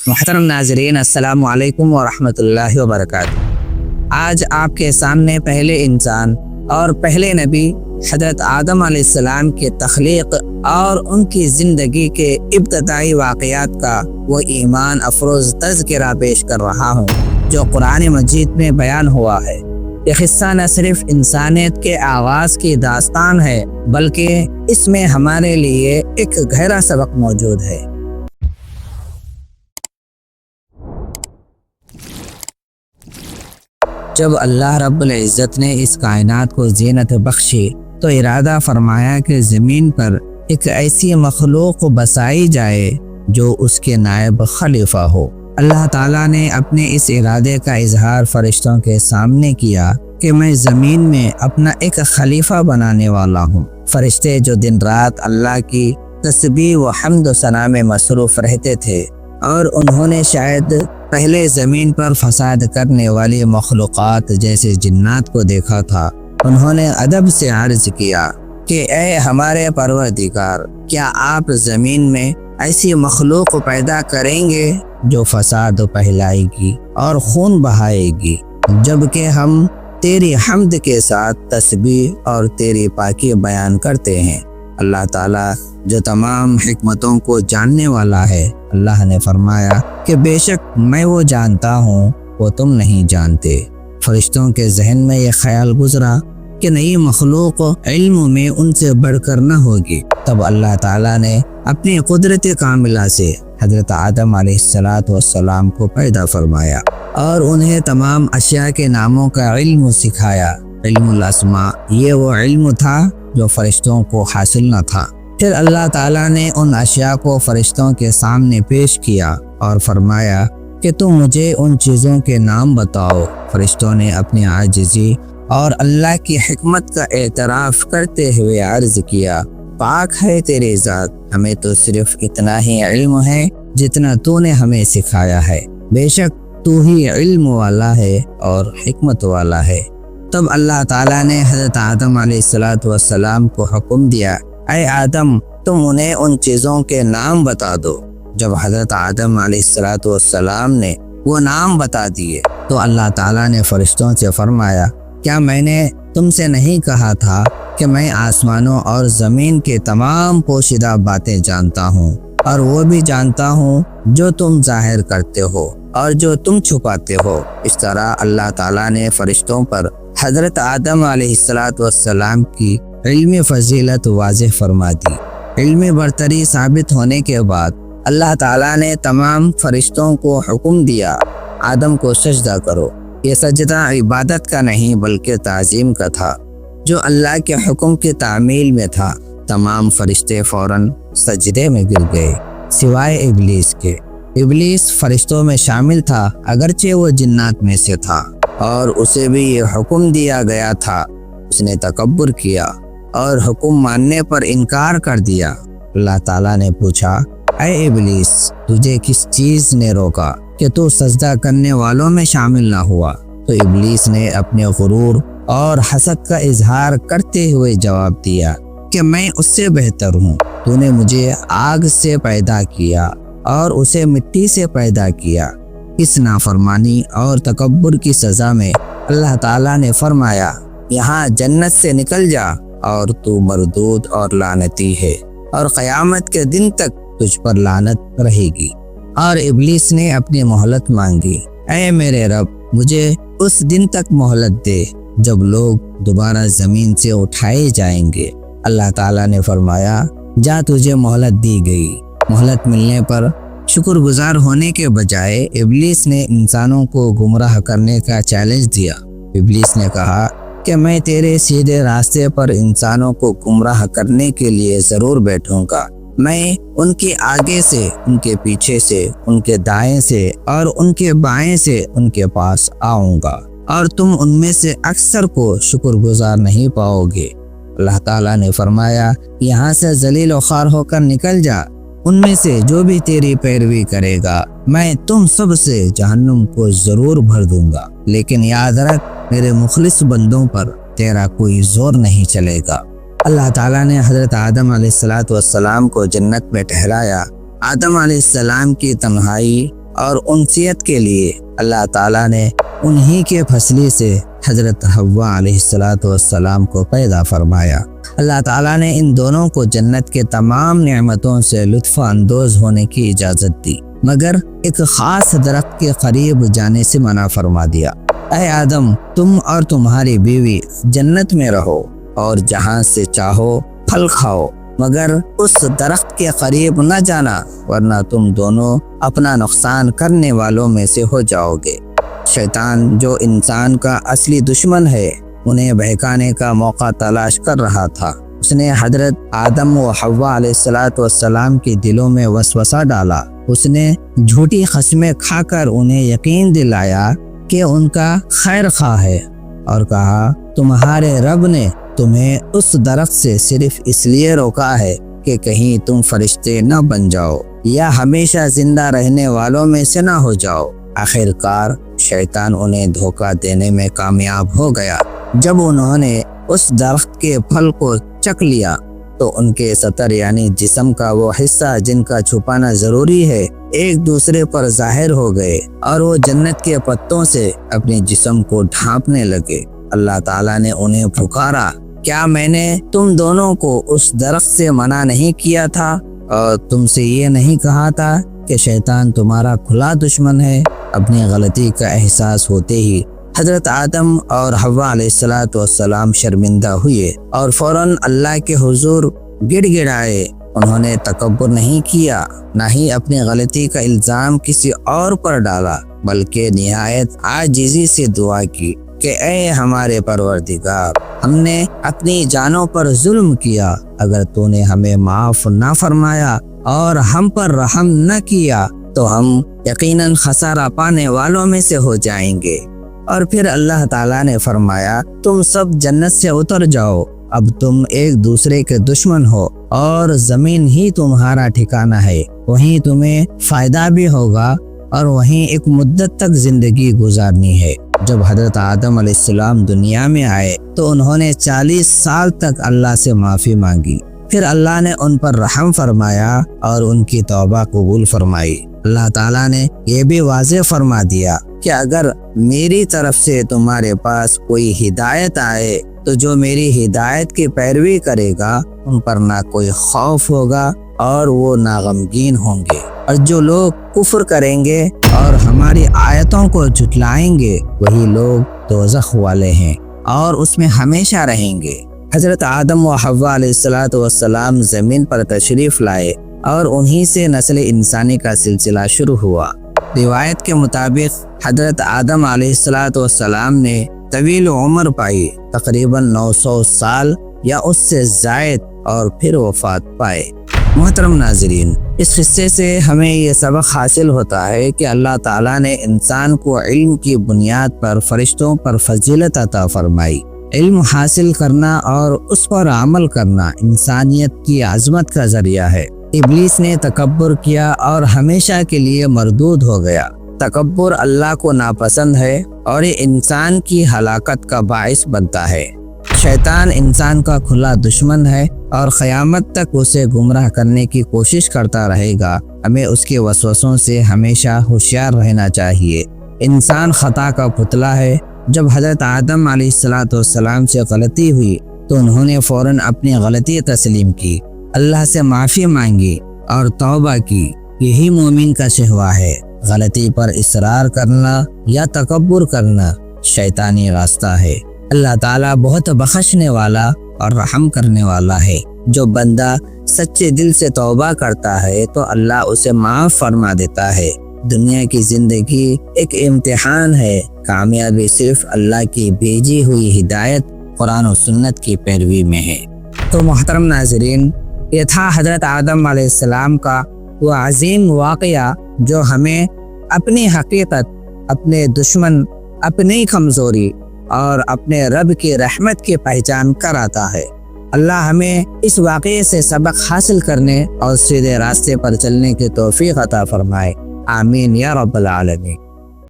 محترم ناظرین، السلام علیکم ورحمۃ اللہ وبرکاتہ۔ آج آپ کے سامنے پہلے انسان اور پہلے نبی حضرت آدم علیہ السلام کی تخلیق اور ان کی زندگی کے ابتدائی واقعات کا وہ ایمان افروز تذکرہ پیش کر رہا ہوں جو قرآن مجید میں بیان ہوا ہے۔ یہ قصہ نہ صرف انسانیت کے آغاز کی داستان ہے بلکہ اس میں ہمارے لیے ایک گہرا سبق موجود ہے۔ جب اللہ رب العزت نے اس کائنات کو زینت بخشی تو ارادہ فرمایا کہ زمین پر ایک ایسی مخلوق بسائی جائے جو اس کے نائب خلیفہ ہو۔ اللہ تعالیٰ نے اپنے اس ارادے کا اظہار فرشتوں کے سامنے کیا کہ میں زمین میں اپنا ایک خلیفہ بنانے والا ہوں۔ فرشتے جو دن رات اللہ کی تسبیح و حمد و ثنا میں مصروف رہتے تھے اور انہوں نے شاید پہلے زمین پر فساد کرنے والی مخلوقات جیسے جنات کو دیکھا تھا، انہوں نے ادب سے عرض کیا کہ اے ہمارے پروردگار، کیا آپ زمین میں ایسی مخلوق پیدا کریں گے جو فساد پھیلائے گی اور خون بہائے گی، جبکہ ہم تیری حمد کے ساتھ تسبیح اور تیری پاکی بیان کرتے ہیں۔ اللہ تعالیٰ جو تمام حکمتوں کو جاننے والا ہے، اللہ نے فرمایا کہ بے شک میں وہ جانتا ہوں وہ تم نہیں جانتے۔ فرشتوں کے ذہن میں یہ خیال گزرا کہ نئی مخلوق علم میں ان سے بڑھ کر نہ ہوگی۔ تب اللہ تعالیٰ نے اپنی قدرت کاملہ سے حضرت آدم علیہ السلام کو پیدا فرمایا اور انہیں تمام اشیاء کے ناموں کا علم سکھایا۔ علم الاسماء، یہ وہ علم تھا جو فرشتوں کو حاصل نہ تھا۔ پھر اللہ تعالیٰ نے ان اشیاء کو فرشتوں کے سامنے پیش کیا اور فرمایا کہ تم مجھے ان چیزوں کے نام بتاؤ۔ فرشتوں نے اپنی عاجزی اور اللہ کی حکمت کا اعتراف کرتے ہوئے عرض کیا، پاک ہے تیری ذات، ہمیں تو صرف اتنا ہی علم ہے جتنا تو نے ہمیں سکھایا ہے، بے شک تو ہی علم والا ہے اور حکمت والا ہے۔ تب اللہ تعالیٰ نے حضرت آدم علیہ السلام کو حکم دیا، اے آدم تم انہیں ان چیزوں کے نام بتا دو۔ جب حضرت آدم علیہ السلام نے وہ نام بتا دیے تو اللہ تعالیٰ نے فرشتوں سے فرمایا، کیا میں نے تم سے نہیں کہا تھا کہ میں آسمانوں اور زمین کے تمام پوشیدہ باتیں جانتا ہوں اور وہ بھی جانتا ہوں جو تم ظاہر کرتے ہو اور جو تم چھپاتے ہو۔ اس طرح اللہ تعالیٰ نے فرشتوں پر حضرت آدم علیہ السلام کی علمی فضیلت واضح فرما دی۔ علمی برتری ثابت ہونے کے بعد اللہ تعالیٰ نے تمام فرشتوں کو حکم دیا، آدم کو سجدہ کرو۔ یہ سجدہ عبادت کا نہیں بلکہ تعظیم کا تھا جو اللہ کے حکم کی تعمیل میں تھا۔ تمام فرشتے فوراً سجدے میں گر گئے سوائے ابلیس کے۔ ابلیس فرشتوں میں شامل تھا اگرچہ وہ جنات میں سے تھا اور اسے بھی یہ حکم دیا گیا تھا۔ اس نے تکبر کیا اور حکم ماننے پر انکار کر دیا۔ اللہ تعالیٰ نے پوچھا، اے ابلیس تجھے کس چیز نے روکا کہ تو سجدہ کرنے والوں میں شامل نہ ہوا؟ تو ابلیس نے اپنے غرور اور حسد کا اظہار کرتے ہوئے جواب دیا کہ میں اس سے بہتر ہوں، تو نے مجھے آگ سے پیدا کیا اور اسے مٹی سے پیدا کیا۔ اس نافرمانی اور تکبر کی سزا میں اللہ تعالیٰ نے فرمایا، یہاں جنت سے نکل جا اور تو مردود اور لعنتی ہے اور قیامت کے دن تک تجھ پر لعنت رہے گی۔ اور ابلیس نے اپنی مہلت مانگی، اے میرے رب مجھے اس دن تک مہلت دے جب لوگ دوبارہ زمین سے اٹھائے جائیں گے۔ اللہ تعالیٰ نے فرمایا، جا تجھے مہلت دی گئی۔ مہلت ملنے پر شکر گزار ہونے کے بجائے ابلیس نے انسانوں کو گمراہ کرنے کا چیلنج دیا۔ ابلیس نے کہا کہ میں تیرے سیدھے راستے پر انسانوں کو گمراہ کرنے کے لیے ضرور بیٹھوں گا۔ میں ان کے آگے سے، ان کے پیچھے سے، ان کے دائیں سے اور ان کے بائیں سے ان کے پاس آؤں گا اور تم ان میں سے اکثر کو شکر گزار نہیں پاؤ گے۔ اللہ تعالیٰ نے فرمایا، یہاں سے ذلیل و خوار ہو کر نکل جا، ان میں سے جو بھی تیری پیروی کرے گا میں تم سب سے جہنم کو ضرور بھر دوں گا، لیکن یاد رکھ میرے مخلص بندوں پر تیرا کوئی زور نہیں چلے گا۔ اللہ تعالیٰ نے حضرت آدم علیہ السلام کو جنت میں ٹھہرایا۔ آدم علیہ السلام کی تنہائی اور انسیت کے لیے اللہ تعالیٰ نے انہی کے فصلے سے حضرت حوا علیہ السلام کو پیدا فرمایا۔ اللہ تعالیٰ نے ان دونوں کو جنت کے تمام نعمتوں سے لطف اندوز ہونے کی اجازت دی، مگر ایک خاص درخت کے قریب جانے سے منع فرما دیا۔ اے آدم، تم اور تمہاری بیوی جنت میں رہو اور جہاں سے چاہو پھل کھاؤ، مگر اس درخت کے قریب نہ جانا، ورنہ تم دونوں اپنا نقصان کرنے والوں میں سے ہو جاؤ گے۔ شیطان جو انسان کا اصلی دشمن ہے، انہیں بہکانے کا موقع تلاش کر رہا تھا۔ اس نے حضرت آدم و حوا علیہ السلام کے دلوں میں وسوسہ ڈالا۔ اس نے جھوٹی قسمیں کھا کر انہیں یقین دلایا کہ ان کا خیر خواہ ہے، اور کہا تمہارے رب نے تمہیں اس درخت سے صرف اس لیے روکا ہے کہ کہیں تم فرشتے نہ بن جاؤ یا ہمیشہ زندہ رہنے والوں میں سے نہ ہو جاؤ۔ آخر کار شیطان انہیں دھوکہ دینے میں کامیاب ہو گیا۔ جب انہوں نے اس درخت کے پھل کو چکھ لیا تو ان کے سطر یعنی جسم کا وہ حصہ جن کا چھپانا ضروری ہے ایک دوسرے پر ظاہر ہو گئے، اور وہ جنت کے پتوں سے اپنے جسم کو ڈھانپنے لگے۔ اللہ تعالیٰ نے انہیں پکارا، کیا میں نے تم دونوں کو اس درخت سے منع نہیں کیا تھا اور تم سے یہ نہیں کہا تھا کہ شیطان تمہارا کھلا دشمن ہے؟ اپنی غلطی کا احساس ہوتے ہی حضرت آدم اور حوا علیہ السلام شرمندہ ہوئے اور فوراً اللہ کے حضور گڑ گڑائے۔ انہوں نے تکبر نہیں کیا، نہ ہی اپنی غلطی کا الزام کسی اور پر ڈالا، بلکہ نہایت عاجزی سے دعا کی کہ اے ہمارے پروردگار، ہم نے اپنی جانوں پر ظلم کیا، اگر تو نے ہمیں معاف نہ فرمایا اور ہم پر رحم نہ کیا تو ہم یقیناً خسارہ پانے والوں میں سے ہو جائیں گے۔ اور پھر اللہ تعالیٰ نے فرمایا، تم سب جنت سے اتر جاؤ، اب تم ایک دوسرے کے دشمن ہو اور زمین ہی تمہارا ٹھکانہ ہے، وہیں تمہیں فائدہ بھی ہوگا اور وہیں ایک مدت تک زندگی گزارنی ہے۔ جب حضرت آدم علیہ السلام دنیا میں آئے تو انہوں نے 40 سال تک اللہ سے معافی مانگی، پھر اللہ نے ان پر رحم فرمایا اور ان کی توبہ قبول فرمائی۔ اللہ تعالیٰ نے یہ بھی واضح فرما دیا کہ اگر میری طرف سے تمہارے پاس کوئی ہدایت آئے تو جو میری ہدایت کی پیروی کرے گا ان پر نہ کوئی خوف ہوگا اور وہ نہ غمگین ہوں گے، اور جو لوگ کفر کریں گے اور ہماری آیتوں کو جھٹلائیں گے وہی لوگ دوزخ والے ہیں اور اس میں ہمیشہ رہیں گے۔ حضرت آدم و حوا علیہ السلام زمین پر تشریف لائے اور انہی سے نسل انسانی کا سلسلہ شروع ہوا۔ روایت کے مطابق حضرت آدم علیہ السلام نے طویل عمر پائی، تقریباً 900 سال یا اس سے زائد، اور پھر وفات پائے۔ محترم ناظرین، اس قصے سے ہمیں یہ سبق حاصل ہوتا ہے کہ اللہ تعالیٰ نے انسان کو علم کی بنیاد پر فرشتوں پر فضیلت عطا فرمائی۔ علم حاصل کرنا اور اس پر عمل کرنا انسانیت کی عظمت کا ذریعہ ہے۔ ابلیس نے تکبر کیا اور ہمیشہ کے لیے مردود ہو گیا۔ تکبر اللہ کو ناپسند ہے اور یہ انسان کی ہلاکت کا باعث بنتا ہے۔ شیطان انسان کا کھلا دشمن ہے اور قیامت تک اسے گمراہ کرنے کی کوشش کرتا رہے گا۔ ہمیں اس کے وسوسوں سے ہمیشہ ہوشیار رہنا چاہیے۔ انسان خطا کا پتلا ہے۔ جب حضرت آدم علیہ السلام سے غلطی ہوئی تو انہوں نے فوراً اپنی غلطی تسلیم کی، اللہ سے معافی مانگی اور توبہ کی۔ یہی مومن کا شہوہ ہے۔ غلطی پر اصرار کرنا یا تکبر کرنا شیطانی راستہ ہے۔ اللہ تعالیٰ بہت بخشنے والا اور رحم کرنے والا ہے۔ جو بندہ سچے دل سے توبہ کرتا ہے تو اللہ اسے معاف فرما دیتا ہے۔ دنیا کی زندگی ایک امتحان ہے، کامیابی صرف اللہ کی بھیجی ہوئی ہدایت قرآن و سنت کی پیروی میں ہے۔ تو محترم ناظرین، یہ تھا حضرت آدم علیہ السلام کا وہ عظیم واقعہ جو ہمیں اپنی حقیقت، اپنے دشمن، اپنی کمزوری اور اپنے رب کی رحمت کی پہچان کراتا ہے۔ اللہ ہمیں اس واقعے سے سبق حاصل کرنے اور سیدھے راستے پر چلنے کی توفیق عطا فرمائے۔ آمین یا رب العالمین۔